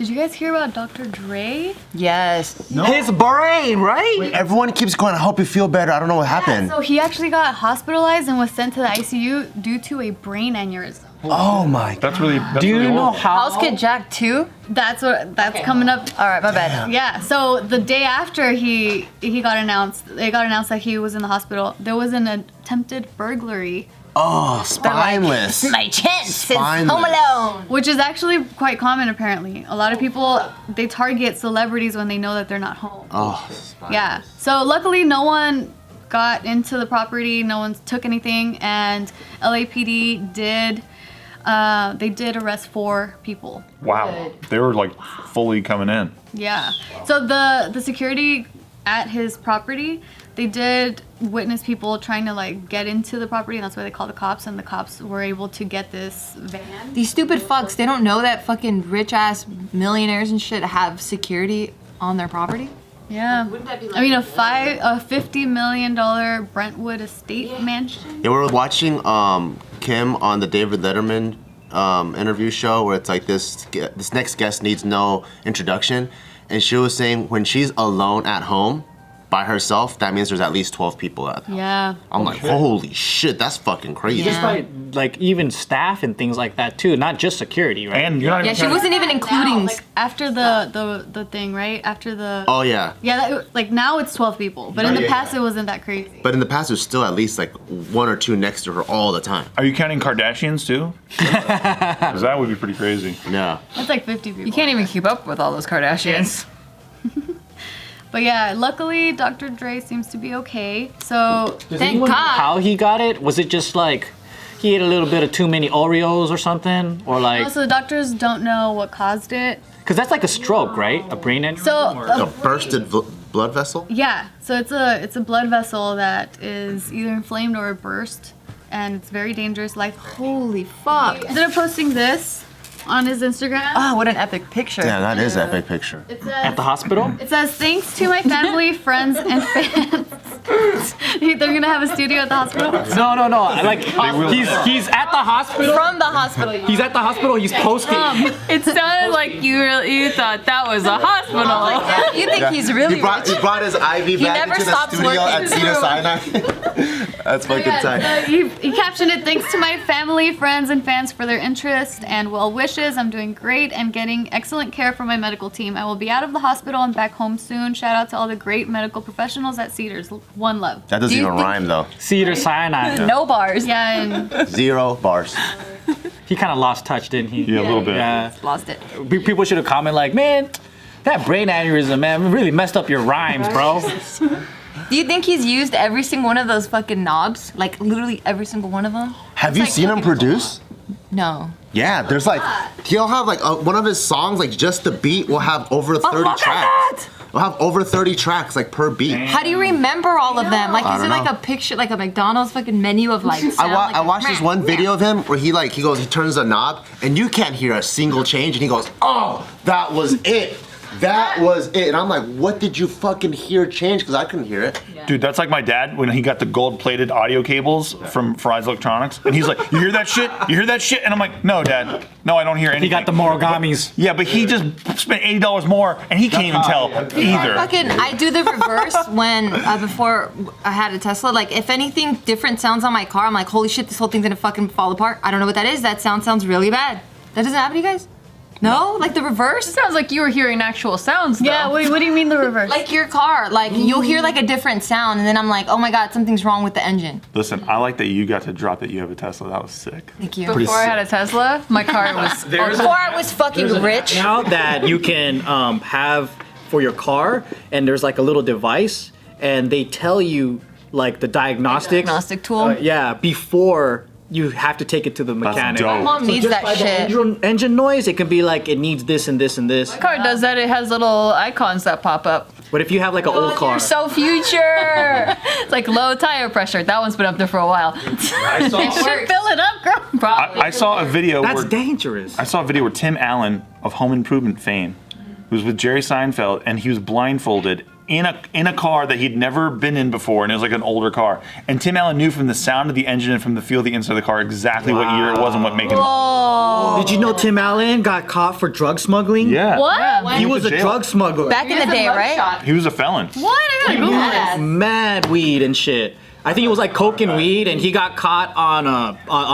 Did you guys hear about Dr. Dre? Yes. No. His brain, right? Wait, everyone keeps going, I hope you feel better. I don't know what happened. So he actually got hospitalized and was sent to the ICU due to a brain aneurysm. Oh my God. That's really. Do you know how? House Kid Jack 2? That's coming up. All right, my bad. Yeah. So the day after he got announced, it got announced that he was in the hospital. There was an attempted burglary. Oh, spineless. My chance is Spineless. home alone. Which is actually quite common, apparently. A lot of people, they target celebrities when they know that they're not home. Oh, spineless. Yeah. So luckily, no one got into the property. No one took anything, and LAPD did. They did arrest 4 people. Wow. They were like fully coming in. Yeah. So the security at his property, they did witness people trying to like get into the property, and that's why they called the cops, and the cops were able to get this van. These stupid fucks, they don't know that fucking rich ass millionaires and shit have security on their property? Yeah. Wouldn't that be like I mean, a $50 million Brentwood estate mansion. Yeah, we were watching Kim on the David Letterman interview show where it's like this next guest needs no introduction, and she was saying when she's alone at home by herself, that means there's at least 12 people at home. Yeah. I'm like, holy shit, that's fucking crazy. Yeah. Just by like even staff and things like that too, not just security, right? And you're not Yeah, even. she wasn't even including. Like after the thing, right? After the. Oh yeah. Yeah, like now it's 12 people, but in the past it wasn't that crazy. But in the past, there's still at least like 1 or 2 next to her all the time. Are you counting Kardashians too? Because that would be pretty crazy. Yeah. It's like 50 people. You can't even keep up with all those Kardashians. But yeah, luckily Dr. Dre seems to be okay. So Does Thank anyone know God. how he got it? Was it just like he ate a little bit of too many Oreos or something, or like? also the doctors don't know what caused it. Because that's like a stroke, right? A brain aneurysm. So or- A bursted blood vessel? yeah, so it's a blood vessel that is either inflamed or burst, and it's very dangerous. Like Holy fuck. instead of posting this on his Instagram, Oh, what an epic picture. Yeah, that is epic picture. it at says the hospital. it says thanks to my family, friends, and fans. They're gonna have a studio at the hospital. No. Like he's at the hospital. From the hospital. He's at the hospital. He's posting. It sounded like you thought that was a hospital. You think he's really He brought his IV back never into the stops studio working. at Cedar Sinai. That's fucking tight. He captioned it, thanks to my family, friends, and fans for their interest and well wishes. I'm doing great and getting excellent care from my medical team. I will be out of the hospital and back home soon. Shout out to all the great medical professionals at Cedars. One love. That doesn't Do you even think- rhyme though. Cedar Sinai. No bars. Yeah, and 0 bars. He kind of lost touch, didn't he? Yeah, a little bit. Yeah. Lost it. People should have commented like, man, that brain aneurysm, man, really messed up your rhymes, bro. Do you think he's used every single one of those fucking knobs? Like literally every single one of them? Have you seen him produce? No. Yeah, there's like, he'll have like one of his songs, like just the beat will have over 30 look at tracks. that! We'll have over 30 tracks like per beat. How do you remember all of them? Like, I is it don't like know. a picture, like a McDonald's fucking menu of like sound? I watched this one video of him where he turns the knob and you can't hear a single change and he goes, oh, that was it. That was it. And I'm like, what did you fucking hear change? Because I couldn't hear it. Dude, that's like my dad when he got the gold-plated audio cables from Fry's Electronics, and he's like, "You hear that shit? You hear that shit?" And I'm like, "No, Dad, no, I don't hear anything." He got the Morigamis. Yeah, but he just spent $80 more, and he can't even tell either. Fucking, I do the reverse when, before I had a Tesla. Like, if anything different sounds on my car, I'm like, holy shit, this whole thing's gonna fucking fall apart. I don't know what that is. That sounds really bad. That doesn't happen to you guys? No? Like the reverse? Sounds like you were hearing actual sounds, though. yeah, wait, what do you mean the reverse? Like your car, like you'll hear like a different sound and then I'm like, oh my God, something's wrong with the engine. Listen, I like that you got to drop that you have a Tesla. That was sick. Thank you. Before I had a Tesla, my car was. Before I was fucking rich. Now that you can have for your car, and there's like a little device, and they tell you like the diagnostics. Diagnostic tool? Yeah, before you have to take it to the mechanic. dope. Mom needs Just that by shit. the engine noise, it can be like it needs this and this and this. My car does that. It has little icons that pop up. But if you have like an old car, You're so future. It's like low tire pressure. That one's been up there for a while. I saw, should fill it up, girl. Probably. I saw a video that's where dangerous. I saw a video where Tim Allen of Home Improvement fame was with Jerry Seinfeld, and he was blindfolded in a car that he'd never been in before, and it was like an older car. And Tim Allen knew from the sound of the engine and from the feel of the inside of the car exactly what year it was and what make it. Did you know Tim Allen got caught for drug smuggling? Yeah. What? He was a jail. drug smuggler. Back in the day, right? He was a felon. What? I gotta Google this. Mad weed and shit. I think it was like coke and weed, and he got caught on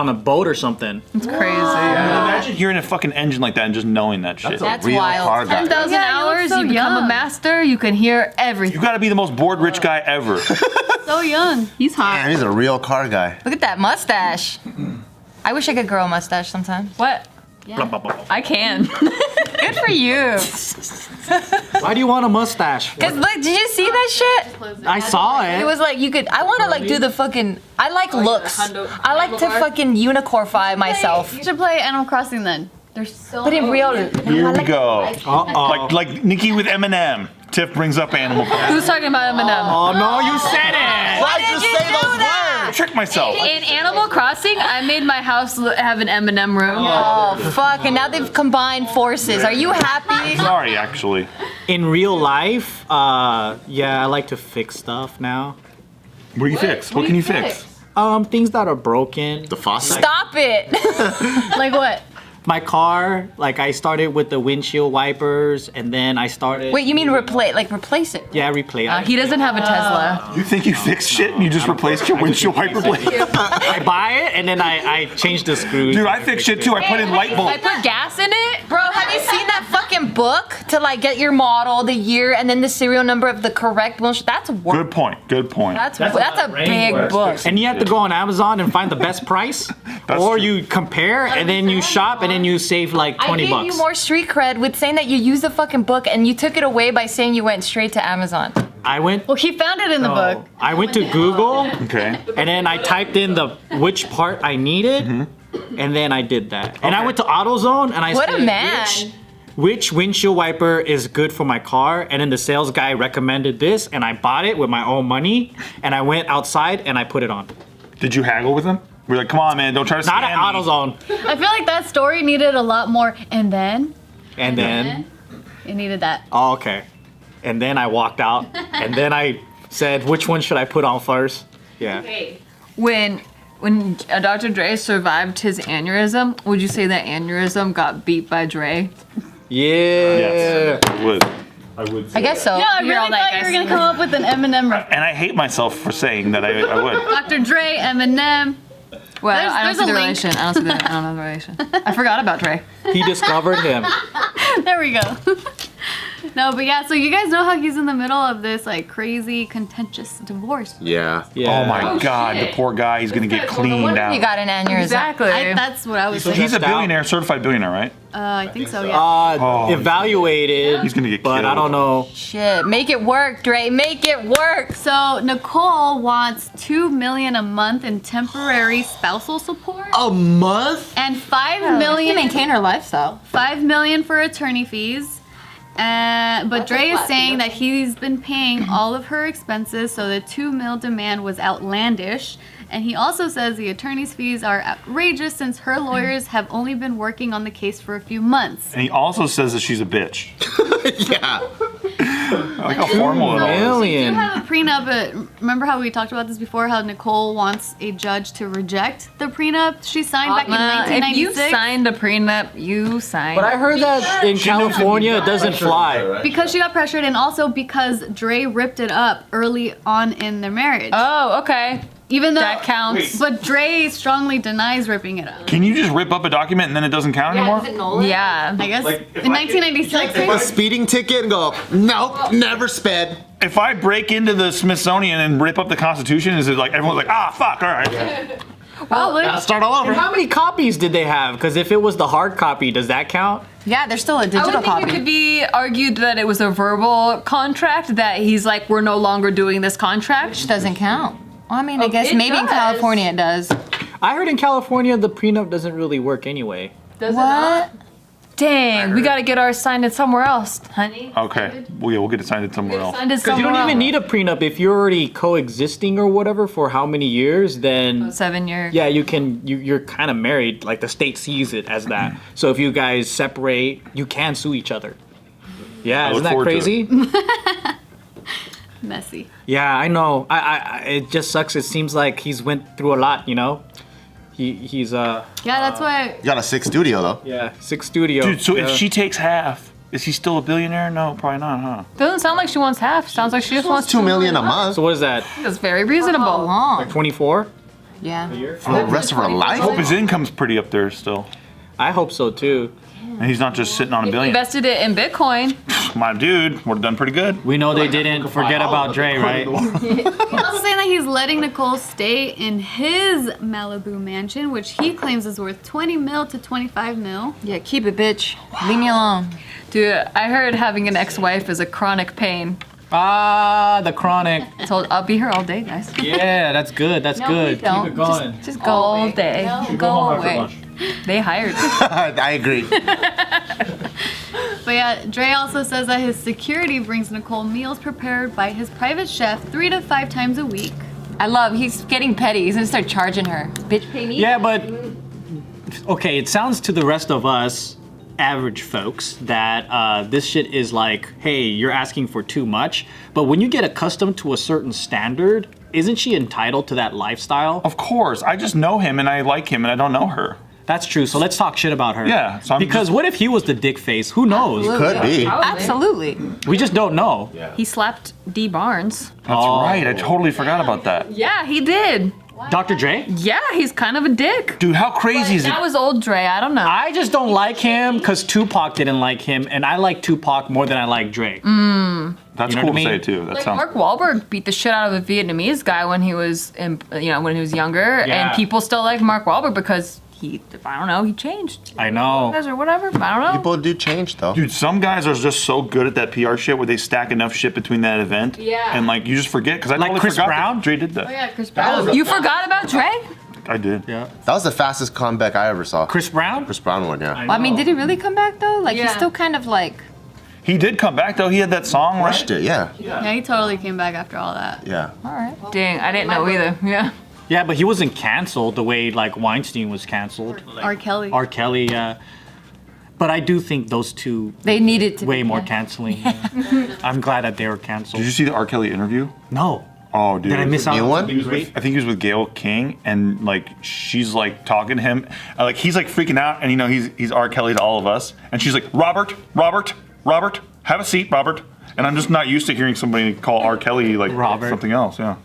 a boat or something. It's crazy. Imagine hearing a fucking engine like that and just knowing that shit. That's Real wild. car guy. 10,000 Yeah, you look hours, so you become young. a master, you can hear everything. You gotta be the most bored rich guy ever. So young. He's hot. Man, he's a real car guy. Look at that mustache. I wish I could grow a mustache sometimes. What? I can. Good for you. Why do you want a mustache? Cause look, did you see that shit? I saw It it. was like you could. I want to like do the fucking. I like looks. I like to fucking unicornify myself. You should play Animal Crossing then. There's so But in real. Here we go. Uh-oh. Like Nikki with Eminem. Tiff brings up Animal Crossing. Who's talking about Eminem? Oh no, you said it! Why did you do that? Trick myself. In Animal Crossing, I made my house have an Eminem room. Oh fuck! And now they've combined forces. Are you happy? Sorry, actually. In real life, yeah, I like to fix stuff now. What do you fix? What can you fix? Things that are broken. The faucet. Stop it! Like what? My car, like I started with the windshield wipers, and then I started. Wait, you mean replace it? Yeah, replay. He doesn't have a Tesla. You think you fixed shit and you just replaced your windshield wiper blade? I buy it and then I change the screws. Dude, I fixed shit too. I put in light I bulbs. put gas in it. Bro, have you seen that fucking book to like get your model, the year, and then the serial number of the correct windshield? That's work. Good point. Good point. That's a big book. And you have to go on Amazon and find the best price, That's or true. you compare and then you shop and then you save like I 20 gave bucks. you more street cred with saying that you used the fucking book and you took it away by saying you went straight to Amazon. I went. Well, he found it in the book. I went to Google Okay. and then I typed in which part I needed, and then I did that. And I Okay. went to AutoZone and I What said, a man. which windshield wiper is good for my car? And then the sales guy recommended this, and I bought it with my own money, and I went outside and I put it on. Did you haggle with him? We're like, come on, man, don't try to Not scam at me. AutoZone. I feel like that story needed a lot more. And then And then, it needed that. oh, okay. And then I walked out, and then I said, which one should I put on first? Yeah. When Dr. Dre survived his aneurysm, would you say that aneurysm got beat by Dre? Yeah. Yes. I would. I would. I guess so. No, I You're all really that thought you were guys. gonna come up with an Eminem reference. And I hate myself for saying that I would. Dr. Dre, Eminem. Well, There's- I don't there's see a the link. relation. I don't know the relation. I forgot about Dre. He discovered him. There we go. No, but yeah, so you guys know how he's in the middle of this like crazy contentious divorce. Yeah. Yeah. Oh my God, the poor guy. He's gonna get cleaned You out. got an aneurysm. Exactly. That's what I was So thinking. He's a Stressed out. billionaire, certified billionaire, right? I think so, yeah. Oh, Evaluated. he's gonna get But I killed. don't know. Shit, make it work, Dre. Make it work. So Nicole wants $2 million a month in temporary spousal support A month? and $5 You million maintain her lifestyle. $5 million for attorney fees. But Dre is saying that he's been paying all of her expenses, so the $2 million demand was outlandish. And he also says the attorney's fees are outrageous since her lawyers have only been working on the case for a few months. And he also says that she's a bitch. Yeah. I like how formal it all is. You Million. have a prenup, but remember how we talked about this before, how Nicole wants a judge to reject the prenup she signed back in If you 1996? signed a prenup, you signed. But I heard that in California it doesn't fly. Because she got pressured and also because Dre ripped it up early on in their marriage. Oh, okay. Even though That counts. But Dre strongly denies ripping it up. Can you just rip up a document and then it doesn't count anymore? Yeah. I guess Like, if in I- 1996. A speeding ticket and go, nope, never sped. If I break into the Smithsonian and rip up the Constitution, is it like everyone's like, ah, fuck, all right. Probably. Start all over. And how many copies did they have? Because if it was the hard copy, does that count? Yeah, there's still a I digital would think copy. it could be argued that it was a verbal contract, that he's like, we're no longer doing this contract. Which doesn't count. Well, I mean, I guess it maybe in does. California it does. I heard in California the prenup doesn't really work anyway. What? Dang, we gotta get ours signed in somewhere else, honey. Okay, well, yeah, we'll get it signed somewhere else. Signed in Because you somewhere don't even else. need a prenup if you're already coexisting or whatever for how many years. Then 7 years. yeah, you're kind of married. Like the state sees it as that. So if you guys separate, you can sue each other. Yeah, I isn't look that forward to crazy? Messy. Yeah, I know. It just sucks. It seems like he's went through a lot, you know? He's Yeah, that's why. You got a 6 studio though. yeah, 6 studio. Dude, so yeah. if she takes half, is he still a billionaire? No, probably not, huh? Doesn't sound like she wants half. Sounds like she just wants 2 million a month So what is that? That's very reasonable. Long. Like 24? Yeah. for the rest of her life. I hope his income's pretty up there still. I hope so too. And he's not just sitting on a billion. Invested it in Bitcoin. My dude, would have done pretty good. We know they didn't forget about Dre, right? He's also saying that he's letting Nicole stay in his Malibu mansion, which he claims is worth 20 mil to 25 mil. Yeah, keep it, bitch. Leave me alone. Dude, I heard having an ex-wife is a chronic pain. Ah, the chronic. So I'll be here all day, guys. Yeah, that's good. That's good. don't. Keep it going. Just go all day. Go home after away. lunch. They hired me. I agree. But yeah, Dre also says that his security brings Nicole meals prepared by his private chef 3 to 5 times a week. I love, he's getting petty. He's gonna start charging her. Bitch, pay me. Yeah, but okay, it sounds to the rest of us average folks that this shit is like, hey, you're asking for too much. But when you get accustomed to a certain standard, isn't she entitled to that lifestyle? Of course. I just know him and I like him and I don't know her. That's true. So let's talk shit about her. Yeah, so I'm because just- what if he was the dick face? Who knows? Could be. Absolutely. We just don't know. He slapped D. Barnes. That's right. I totally forgot about that. Yeah, he did. Dr. Dre? Yeah, he's kind of a dick. Dude, how crazy is it? That was old Dre. I don't know. I just don't like him because Tupac didn't like him, and I like Tupac more than I like Dre. That's You know cool what I to mean? say too. That Like sounds. Mark Wahlberg beat the shit out of a Vietnamese guy when he was, when he was younger, Yeah. and people still like Mark Wahlberg because he changed. I know. Or whatever. I don't know. People do change though. Dude, some guys are just so good at that PR shit where they stack enough shit between that event. Yeah. And like you just forget because I Like totally Chris forgot Brown? that Dre did that. Yeah, Chris Brown. You forgot about Dre? I did. Yeah. That was the fastest comeback I ever saw. Chris Brown? Chris Brown one, yeah. Well, I mean, did he really come back though? Like, Yeah. he's still kind of like. He did come back though. He had that song, right? Crushed it, yeah. Yeah, he totally came back after all that. Yeah. All right. Dang, I didn't know either. Yeah. Yeah, but he wasn't canceled the way like Weinstein was canceled. R. Kelly. R. Kelly, yeah. But I do think those two They needed to. way be more canceled. canceling. I'm glad that they were canceled. Did you see the R. Kelly interview? No. Oh, dude. Did I miss out New on one? something great? I think he was with Gayle King, and like she's like talking to him, like he's like freaking out, and you know he's R. Kelly to all of us, and she's like Robert, have a seat, Robert. And I'm just not used to hearing somebody call R. Kelly like Robert. something else. Yeah.